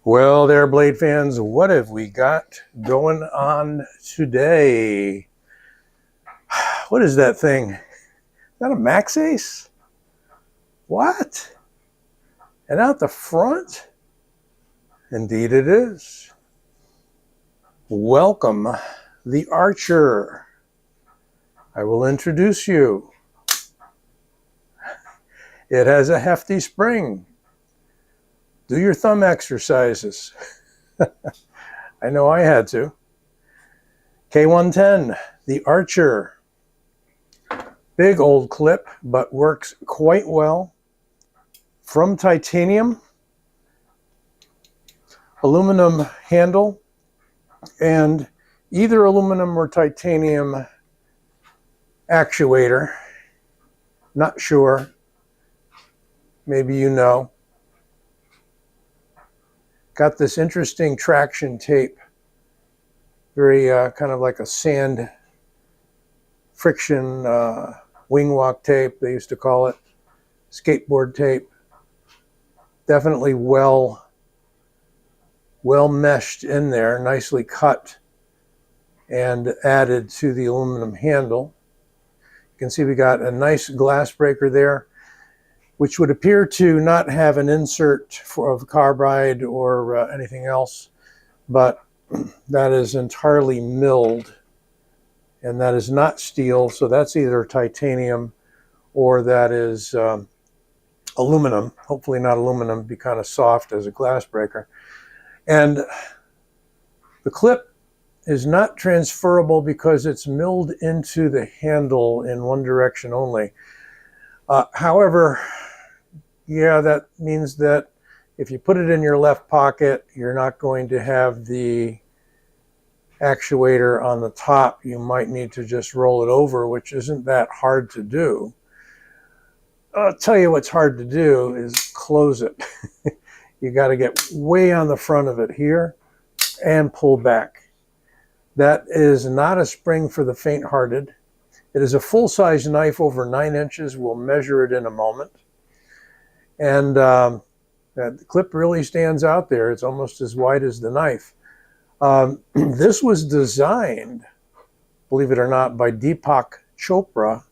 Well there, blade fans, what have we got going on today? What is that thing? Is that a Maxace? What? And out the front? Indeed it is. Welcome, the Archer. I will introduce you. It has a hefty spring. Do your thumb exercises. I know I had to. K110, the Archer. Big old clip, but works quite well. From titanium, aluminum handle, and either aluminum or titanium actuator. Not sure. Maybe you know. Got this interesting traction tape, very kind of like a sand friction wing walk tape, they used to call it, skateboard tape. Definitely well meshed in there, nicely cut and added to the aluminum handle. You can see we got a nice glass breaker there, which would appear to not have an insert of carbide or anything else, but that is entirely milled, and that is not steel, so that's either titanium or that is aluminum. Hopefully not aluminum, be kind of soft as a glass breaker. And the clip is not transferable because it's milled into the handle in one direction only. However, yeah, that means that if you put it in your left pocket, you're not going to have the actuator on the top. You might need to just roll it over, which isn't that hard to do. I'll tell you what's hard to do is close it. You got to get way on the front of it here and pull back. That is not a spring for the faint-hearted. It is a full-size knife over 9 inches. We'll measure it in a moment. And that clip really stands out there. It's almost as wide as the knife. This was designed, believe it or not, by Deepak Chopra,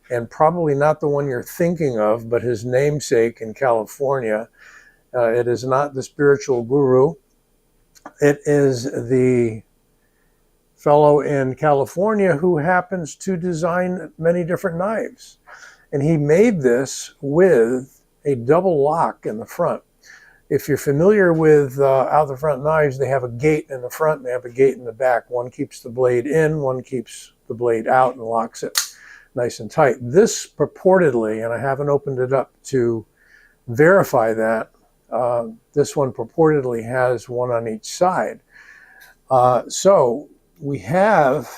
and probably not the one you're thinking of, but his namesake in California. It is not the spiritual guru. It is the fellow in California who happens to design many different knives. And he made this with a double lock in the front. If you're familiar with out the front knives, they have a gate in the front and they have a gate in the back. One keeps the blade in, one keeps the blade out and locks it nice and tight. This purportedly, and I haven't opened it up to verify that, this one purportedly has one on each side. So we have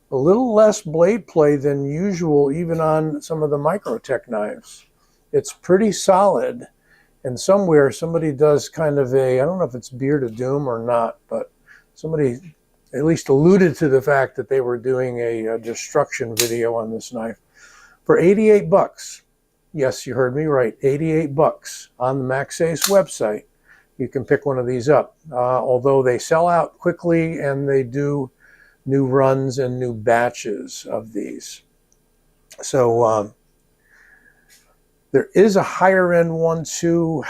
a little less blade play than usual, even on some of the Microtech knives. It's pretty solid, and somewhere somebody does kind of a, I don't know if it's Beard of Doom or not, but somebody at least alluded to the fact that they were doing a destruction video on this knife for 88 bucks. Yes, you heard me right, 88 bucks on the Maxace website. You can pick one of these up, although they sell out quickly and they do new runs and new batches of these. So there is a higher end one too.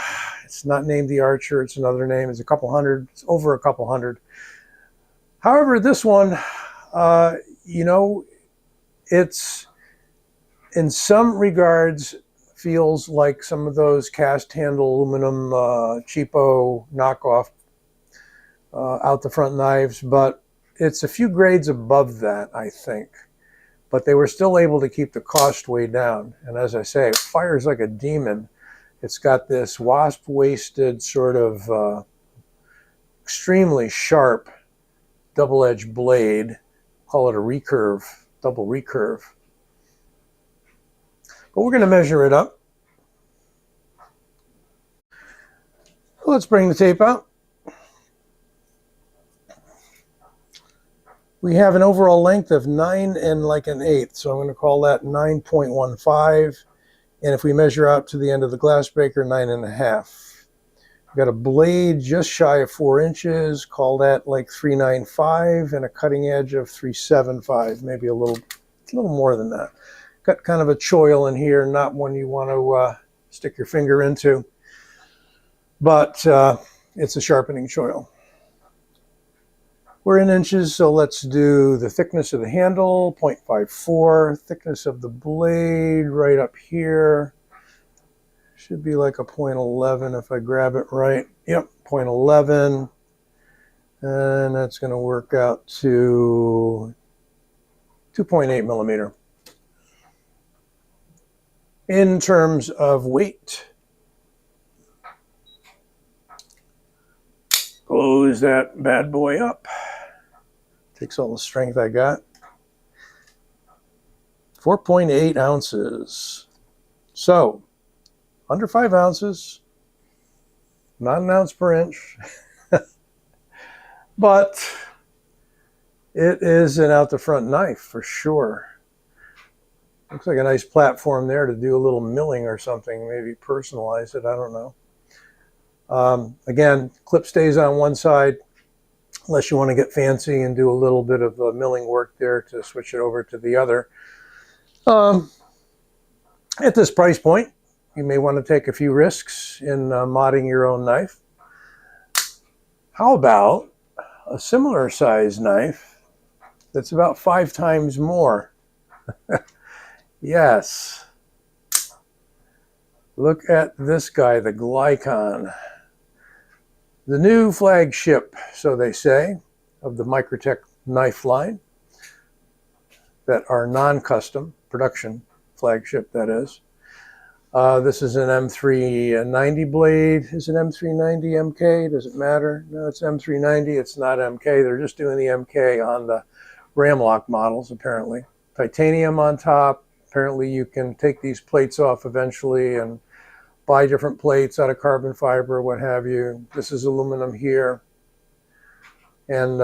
It's not named the Archer, it's another name. It's a couple hundred, it's over a couple hundred. However, this one, you know, it's in some regards feels like some of those cast handle aluminum cheapo knockoff out the front knives, but it's a few grades above that, I think. But they were still able to keep the cost way down. And as I say, it fires like a demon. It's got this wasp-waisted sort of extremely sharp double-edged blade. Call it a recurve, double recurve. But we're going to measure it up. Let's bring the tape out. We have an overall length of 9 1/8, so I'm going to call that 9.15. And if we measure out to the end of the glass breaker, 9 1/2. Got a blade just shy of 4 inches, call that like 395, and a cutting edge of 375, maybe a little more than that. Got kind of a choil in here, not one you want to stick your finger into, but it's a sharpening choil. We're in inches, so let's do the thickness of the handle, 0.54, thickness of the blade right up here. Should be like a 0.11 if I grab it right. Yep, 0.11. And that's going to work out to 2.8 millimeter. In terms of weight, close that bad boy up. Takes all the strength I got. 4.8 ounces. So, under 5 ounces, not an ounce per inch, but it is an out the front knife for sure. Looks like a nice platform there to do a little milling or something, maybe personalize it, I don't know. Again, clip stays on one side, unless you want to get fancy and do a little bit of milling work there to switch it over to the other. At this price point, you may want to take a few risks in modding your own knife. How about a similar size knife that's about 5 times more? Yes. Look at this guy, the Glycon. The new flagship, so they say, of the Microtech knife line that are non-custom, production flagship, that is. This is an M390 blade. Is it M390 MK? Does it matter? No, it's M390. It's not MK. They're just doing the MK on the Ramlock models, apparently. Titanium on top. Apparently you can take these plates off eventually and buy different plates out of carbon fiber, what have you. This is aluminum here. And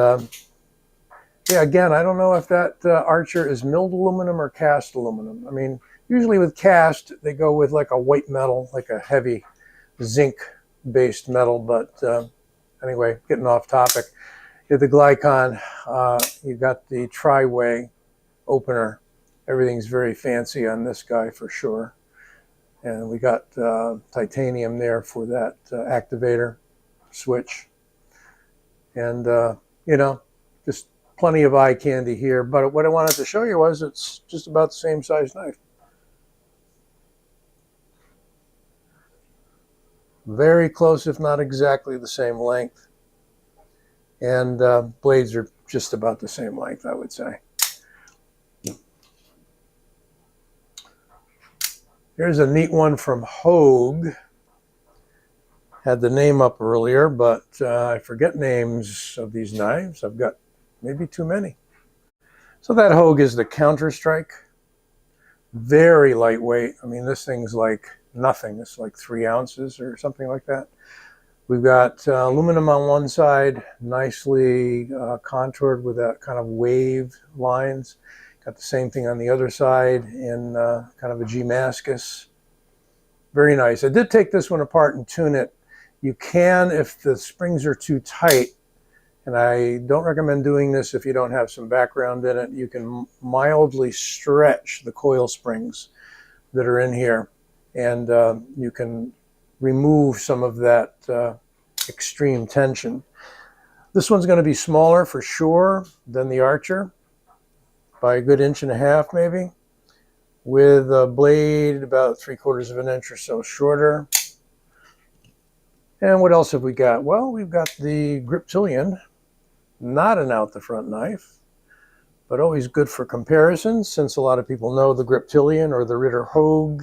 yeah, again, I don't know if that Archer is milled aluminum or cast aluminum. I mean, usually with cast, they go with like a white metal, like a heavy zinc-based metal. But anyway, getting off topic. At the Glycon, you got the tri-way opener. Everything's very fancy on this guy for sure. And we got titanium there for that activator switch. And, you know, just plenty of eye candy here. But what I wanted to show you was it's just about the same size knife. Very close, if not exactly the same length. And blades are just about the same length, I would say. Here's a neat one from Hogue. Had the name up earlier, but I forget names of these knives. I've got maybe too many. So that Hogue is the Counter-Strike. Very lightweight. I mean, this thing's like nothing. It's like 3 ounces or something like that. We've got aluminum on one side, nicely contoured with that kind of waved lines. Got the same thing on the other side in kind of a Damascus. Very nice. I did take this one apart and tune it. You can, if the springs are too tight, and I don't recommend doing this if you don't have some background in it, you can mildly stretch the coil springs that are in here. And you can remove some of that extreme tension. This one's going to be smaller for sure than the Archer, by a good 1.5 inches maybe, with a blade about 3/4 of an inch or so shorter. And what else have we got? Well, we've got the Griptilian, not an out the front knife, but always good for comparison, since a lot of people know the Griptilian or the Ritter Hogue,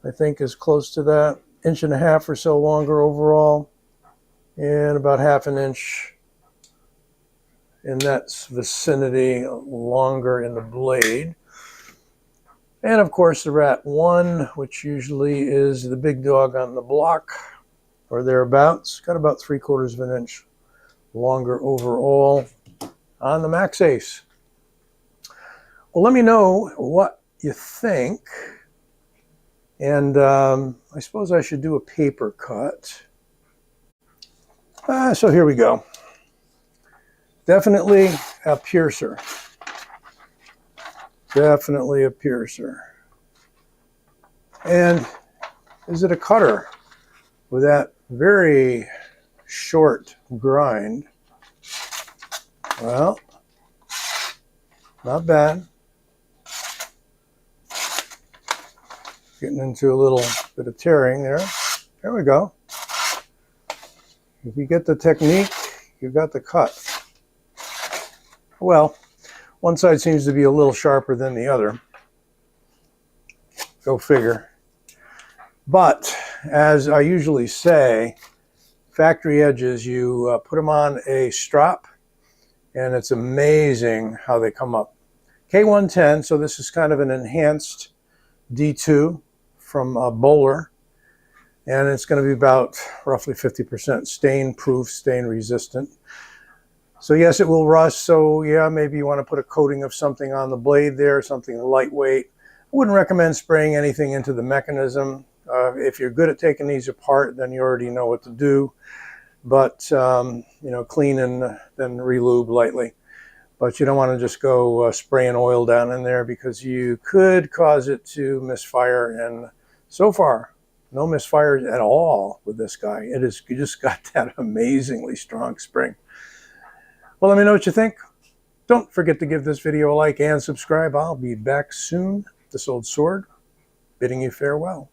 I think is close to that. 1.5 inches or so longer overall, and about 1/2 inch in that vicinity longer in the blade. And of course the Rat 1, which usually is the big dog on the block or thereabouts, got about 3/4 of an inch longer overall on the Maxace. Well, let me know what you think. And I suppose I should do a paper cut. So here we go. Definitely a piercer. Definitely a piercer. And is it a cutter with that very short grind? Well, not bad. Getting into a little bit of tearing there. There we go. If you get the technique, you've got the cut. Well, one side seems to be a little sharper than the other. Go figure. But as I usually say, factory edges, you put them on a strop, and it's amazing how they come up. K110, so this is kind of an enhanced D2 from Bowler, and it's going to be about roughly 50% stain proof, stain resistant. So yes, it will rust, so yeah, maybe you want to put a coating of something on the blade there, something lightweight. I wouldn't recommend spraying anything into the mechanism. If you're good at taking these apart, then you already know what to do. But, you know, clean and then relube lightly. But you don't want to just go spraying oil down in there, because you could cause it to misfire. And so far, no misfires at all with this guy. It is, you just got that amazingly strong spring. Well, let me know what you think. Don't forget to give this video a like and subscribe. I'll be back soon with this old sword, bidding you farewell.